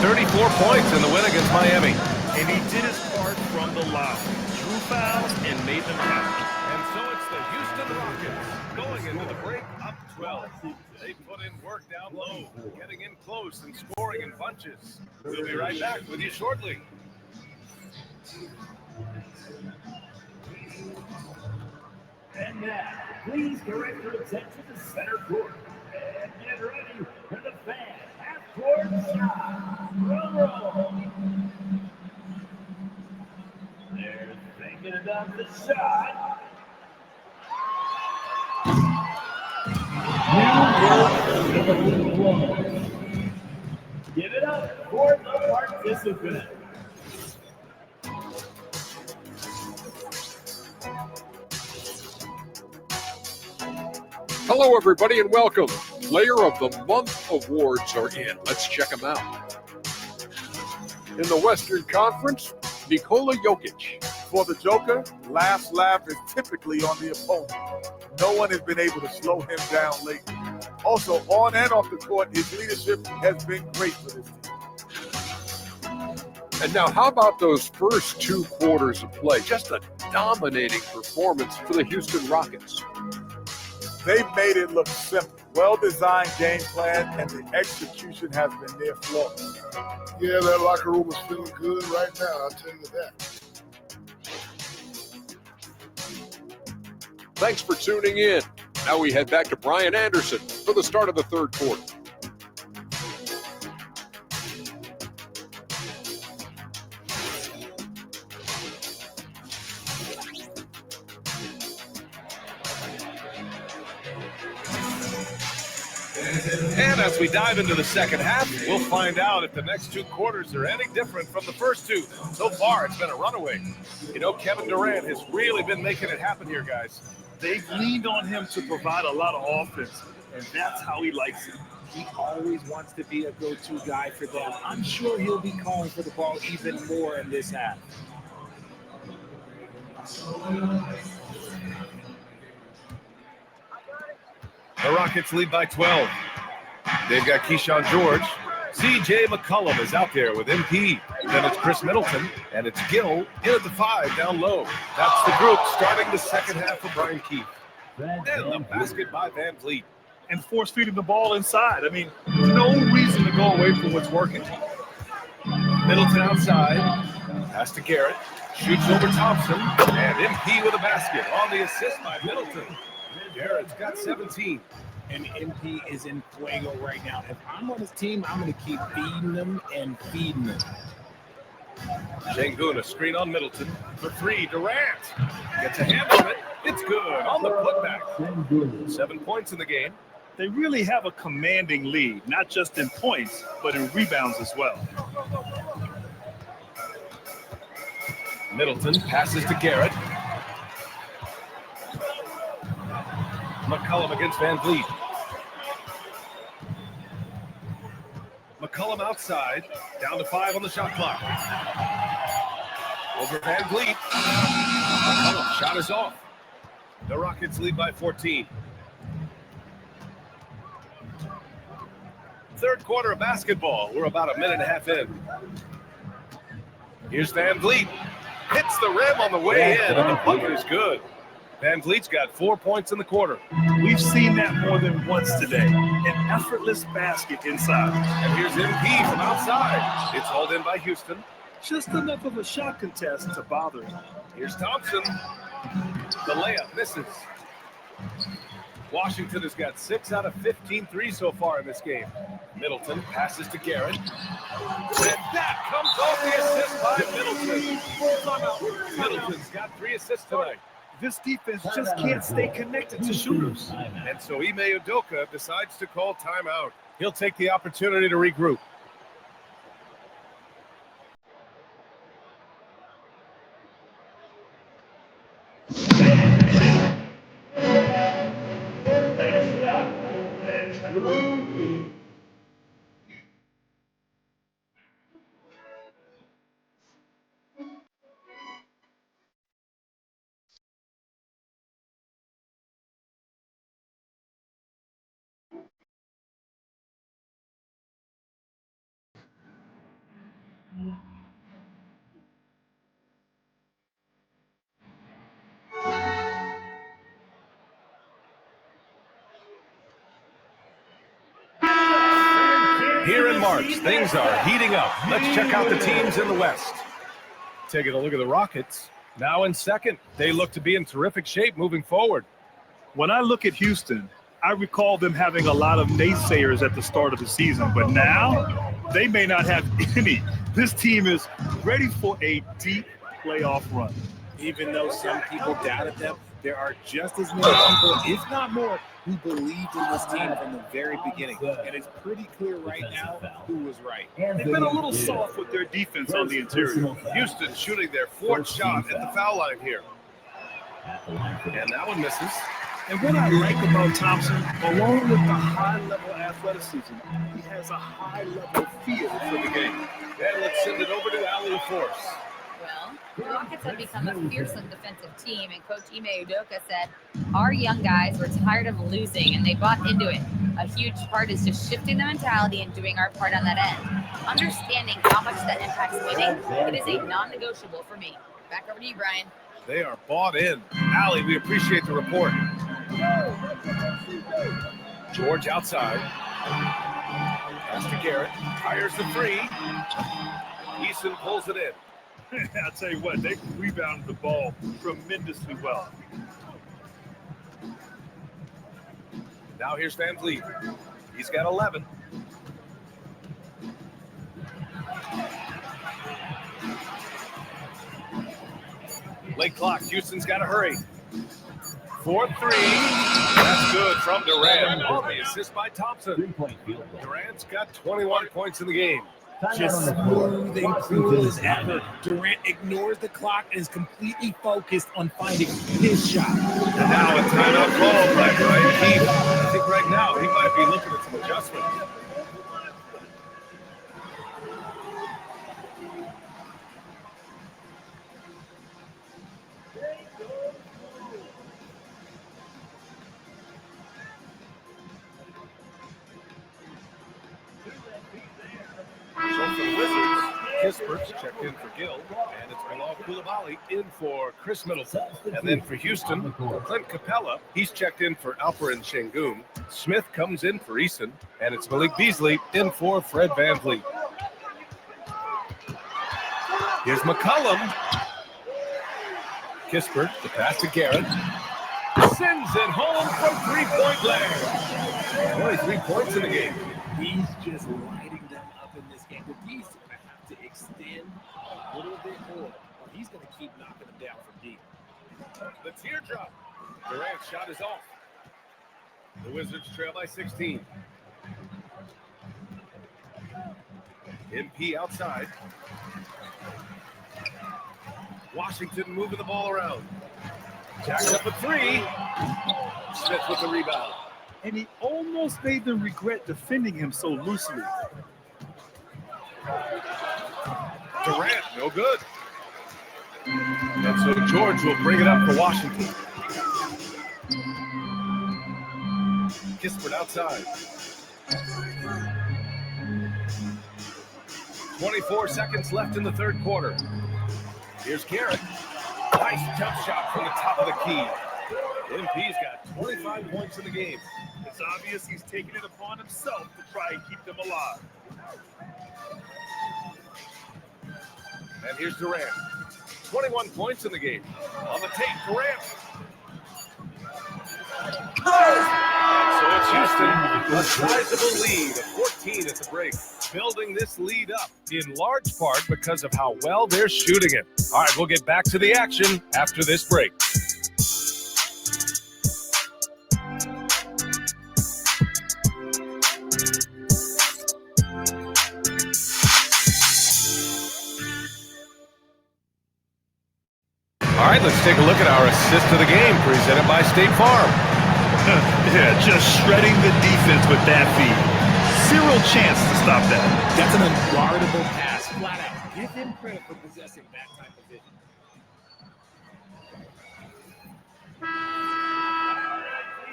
34 points in the win against Miami. And he did his part from the line. Drew fouls and made them count. And so it's the Houston Rockets going into the break up 12. They put in work down low, getting in close and scoring in bunches. We'll be right back with you shortly. And now, please direct your attention to center court. And get ready for the fan half-court shot. Drum roll. They're thinking about the shot. Give it up for the participant. Hello, everybody, and welcome. Player of the Month awards are in. Let's check them out. In the Western Conference, Nikola Jokic. For the Joker, last laugh is typically on the opponent. No one has been able to slow him down lately. Also, on and off the court, his leadership has been great for this team. And now, how about those first two quarters of play? Just a dominating performance for the Houston Rockets. They've made it look simple. Well-designed game plan, and the execution has been near flawless. Yeah, that locker room is feeling good right now, I'll tell you that. Thanks for tuning in. Now we head back to Brian Anderson for the start of the third quarter. And as we dive into the second half, we'll find out if the next two quarters are any different from the first two. So far, it's been a runaway. You know, Kevin Durant has really been making it happen here, guys. They've leaned on him to provide a lot of offense, and that's how he likes it. He always wants to be a go-to guy for them. I'm sure he'll be calling for the ball even more in this half. The Rockets lead by 12. They've got Keyshawn George. C.J. McCollum is out there with MP. Then it's Chris Middleton, and it's Gill in at the 5 down low. That's the group starting the second half for Brian Keefe. And the basket by Van Vliet. And force feeding the ball inside. I mean, no reason to go away from what's working. Middleton outside. Pass to Garrett. Shoots over Thompson. And MP with a basket on the assist by Middleton. Garrett's got 17. And MP is in fuego right now. If I'm on his team, I'm going to keep feeding them and feeding them. Şengün, a screen on Middleton. For 3, Durant. Gets a hand on it. It's good on the putback. 7 points in the game. They really have a commanding lead, not just in points, but in rebounds as well. Middleton passes to Garrett. McCollum against Van Vliet. McCollum outside, down to 5 on the shot clock. Over Van Vliet. McCollum, shot is off. The Rockets lead by 14. Third quarter of basketball. We're about a minute and a half in. Here's Van Vliet. Hits the rim on the way in, and the bucket is good. Van Vliet's got 4 points in the quarter. We've seen that more than once today. An effortless basket inside. And here's MP from outside. It's hauled in by Houston. Just enough of a shot contest to bother him. Here's Thompson. The layup misses. Washington has got 6 out of 15 threes so far in this game. Middleton passes to Garrett. And that comes off the assist by Middleton. Middleton's got 3 assists tonight. This defense just can't stay connected to shooters. And so Ime Udoka decides to call timeout. He'll take the opportunity to regroup. Here in March, things are heating up. Let's check out the teams in the West. Taking a look at the Rockets. Now in second, they look to be in terrific shape moving forward. When I look at Houston, I recall them having a lot of naysayers at the start of the season, but now they may not have any. This team is ready for a deep playoff run. Even though some people doubted them, there are just as many people, if not more, who believed in this team from the very beginning. And it's pretty clear right now who was right. They've been a little soft with their defense on the interior. Houston shooting their fourth shot at the foul line here. And that one misses. And what I like about Thompson, along with the high-level athleticism, he has a high-level feel for the game. And let's send it over to Allie Force. Well, the Rockets have become a fearsome defensive team, and Coach Ime Udoka said, our young guys were tired of losing, and they bought into it. A huge part is just shifting the mentality and doing our part on that end. Understanding how much that impacts winning, it is a non-negotiable for me. Back over to you, Brian. They are bought in. Allie, we appreciate the report. George outside. Pass to Garrett. Fires the three. Eason pulls it in. I'll tell you what, they rebounded the ball tremendously well. Now here's Van Vliet. He's got 11. Late clock. Houston's got to hurry. 4-3. That's good from Durant. On the assist by Thompson. Durant's got 21 points in the game. Just smooth and cool as ever. Durant ignores the clock and is completely focused on finding his shot. And now a timeout call by Brian Keith. I think right now he might be looking at some adjustments. So for the Wizards, Kispert's checked in for Gill, and it's Bilal Coulibaly in for Chris Middleton. And then for Houston, Clint Capella, he's checked in for Alperen Sengun. Smith comes in for Eason, and it's Malik Beasley in for Fred VanVleet. Here's McCollum. Kispert, the pass to Garrett. Sends it home from three-point land. 23 points in the game. He's just lighting them up in this game. But he's going to have to extend a little bit more, or he's going to keep knocking them down from deep. The teardrop. Durant's shot is off. The Wizards trail by 16. MP outside. Washington moving the ball around. Jacks up a three. Smith with the rebound. And he almost made them regret defending him so loosely. Durant, no good. And so George will bring it up for Washington. Kispert outside. 24 seconds left in the third quarter. Here's Garrett. Nice jump shot from the top of the key. MP's got 25 points in the game. It's obvious he's taking it upon himself to try and keep them alive. And here's Durant. 21 points in the game. On the tape, Durant. And so it's Houston, a sizable lead of 14 at the break. Building this lead up in large part because of how well they're shooting it. All right, we'll get back to the action after this break. All right, let's take a look at our assist of the game presented by State Farm. Yeah, just shredding the defense with that feed. Zero chance to stop that. That's an unguardable pass, flat out. Give him credit for possessing that type of vision.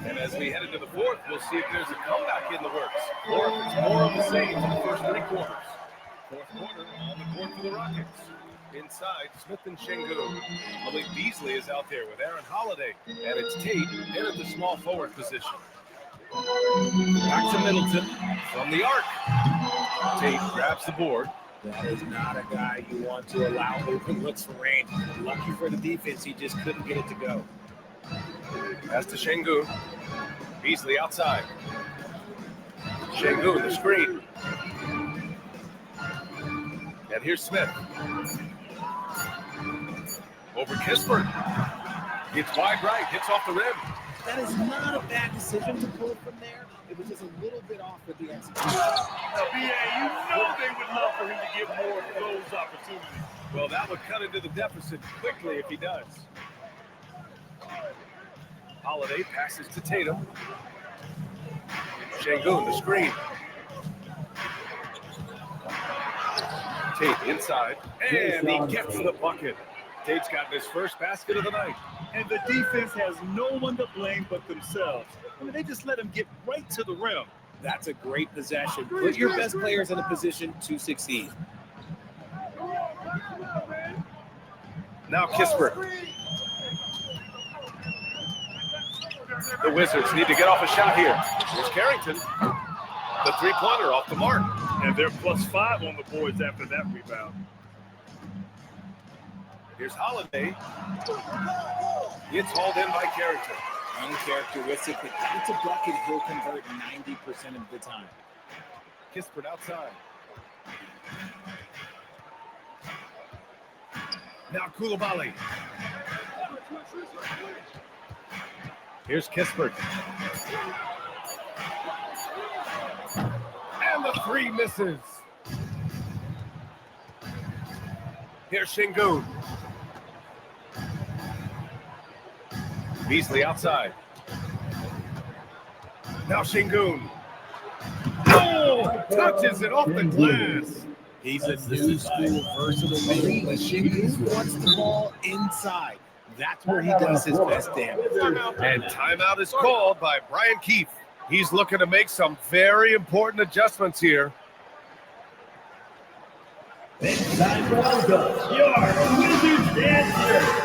And as we head into the fourth, we'll see if there's a comeback in the works or if it's more of the same in the first three quarters. Fourth quarter on the court for the Rockets. Inside, Smith and Şengün. Malik Beasley is out there with Aaron Holiday. And it's Tate in at the small forward position. Back to Middleton from the arc. Tate grabs the board. That is not a guy you want to allow open looks for range. Lucky for the defense, he just couldn't get it to go. Pass to Şengün. Beasley outside. Şengün, the screen. And here's Smith. Over Kispert. It's wide right, hits off the rim. That is not a bad decision to pull from there. It was just a little bit off with the execution. BA, you know they would love for him to get more of those opportunities. Well, that would cut into the deficit quickly if he does. Holiday passes to Tatum. Şengün, the screen. Tate inside, and he gets the bucket. Tate's gotten his first basket of the night. And the defense has no one to blame but themselves. I mean, they just let him get right to the rim. That's a great possession. Put your best players in a position to succeed. Now Kispert. The Wizards need to get off a shot here. Here's Carrington. The three-pointer off the mark. And they're +5 on the boards after that rebound. Here's Holiday. It's hauled in by Carrington. Uncharacteristic, but it's a bucket he'll convert 90% of the time. Kispert outside. Now Coulibaly. Here's Kispert. And the three misses. Here's Şengün. Beasley outside. Now Şengün. Oh, touches it off the glass. He's a new school versatile big, but Şengün wants the ball inside. That's where he does his best damage. And timeout is called by Brian Keefe. He's looking to make some very important adjustments here. It's time to welcome your Wizards dancer.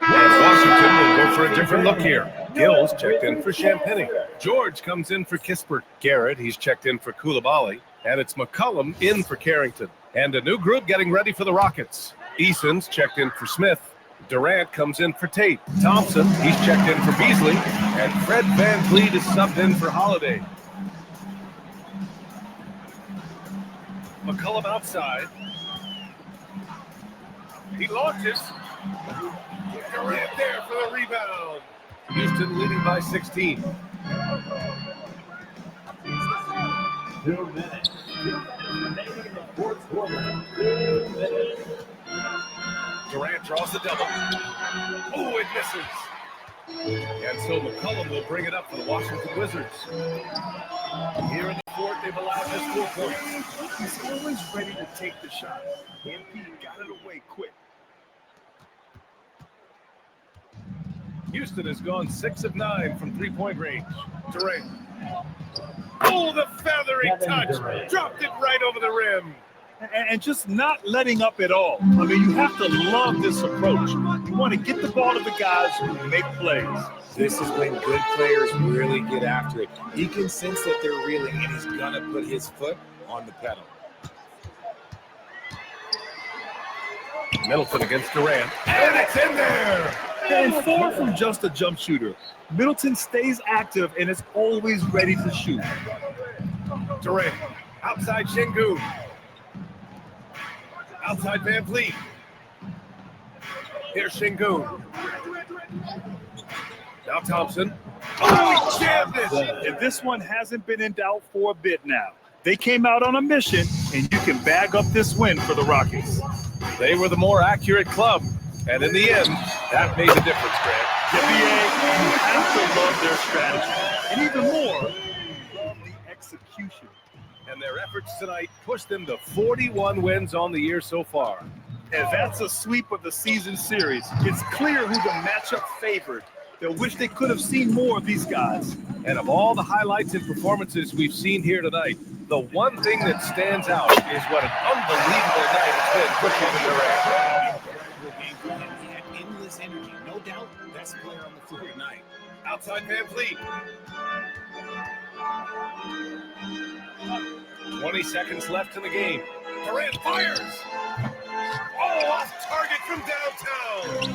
Washington will go for a different look here. Gills checked in for Champagny. George comes in for Kispert. Garrett, he's checked in for Coulibaly. And it's McCollum in for Carrington. And a new group getting ready for the Rockets. Eason's checked in for Smith. Durant comes in for Tate. Thompson, he's checked in for Beasley. And Fred VanVleet is subbed in for Holiday. McCollum outside. He launches. Durant there for the rebound. Houston leading by 16. 2 minutes. 2 minutes remaining in the fourth quarter. 2 minutes. Durant draws the double. Oh, it misses. And so McCollum will bring it up for the Washington Wizards. Here in the fourth, they've allowed just 4 points. He's always ready to take the shot. MP got it away quick. Houston has gone 6 of 9 from three-point range. Durant. Oh, the feathery touch. Dropped it right over the rim. and just not letting up at all. I mean, you have to love this approach. You want to get the ball to the guys who make plays. This is when good players really get after it. He can sense that they're reeling, and he's going to put his foot on the pedal. Middleton against Durant. And it's in there! And far from just a jump shooter, Middleton stays active and is always ready to shoot. Durant. Outside Şengün. Outside Van Vliet. Here's Şengün. Now Thompson. Oh, he jammed it! And this one hasn't been in doubt for a bit now. They came out on a mission, and you can bag up this win for the Rockets. They were the more accurate club. And in the end, that made the difference, Grant. NBA, you have to love their strategy. And even more, love the execution. And their efforts tonight pushed them to 41 wins on the year so far. And that's a sweep of the season series. It's clear who the matchup favored. They wish they could have seen more of these guys. And of all the highlights and performances we've seen here tonight, the one thing that stands out is what an unbelievable night it's been for Kevin Durant. He had endless energy. No doubt, best player on the floor tonight. Outside Van Vliet. 20 seconds left in the game. Durant fires. Oh, off target from downtown.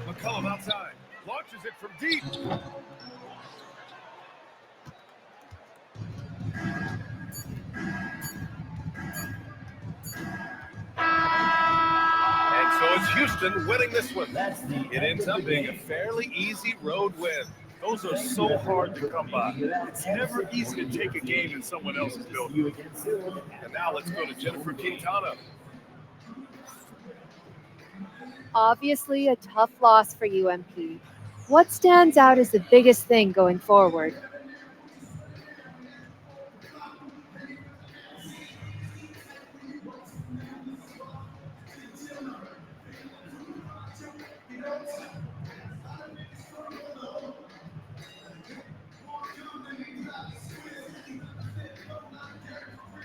McCollum outside. Launches it from deep. And so it's Houston winning this one. It ends up being a fairly easy road win. Those are so hard to come by. It's never easy to take a game in someone else's building. And now let's go to Jennifer Quintana. Obviously a tough loss for UMP. What stands out as the biggest thing going forward?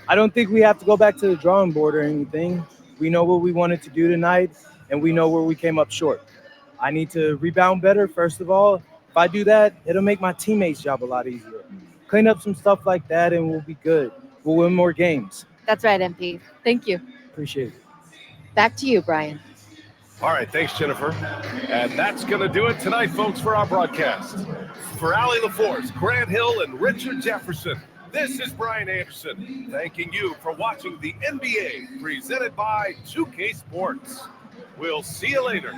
I don't think we have to go back to the drawing board or anything. We know what we wanted to do tonight, and we know where we came up short. I need to rebound better, first of all. If I do that, it'll make my teammates' job a lot easier. Clean up some stuff like that, and we'll be good. We'll win more games. That's right, MP. Thank you. Appreciate it. Back to you, Brian. All right, thanks, Jennifer. And that's going to do it tonight, folks, for our broadcast. For Allie LaForce, Grant Hill, and Richard Jefferson, this is Brian Anderson, thanking you for watching the NBA presented by 2K Sports. We'll see you later.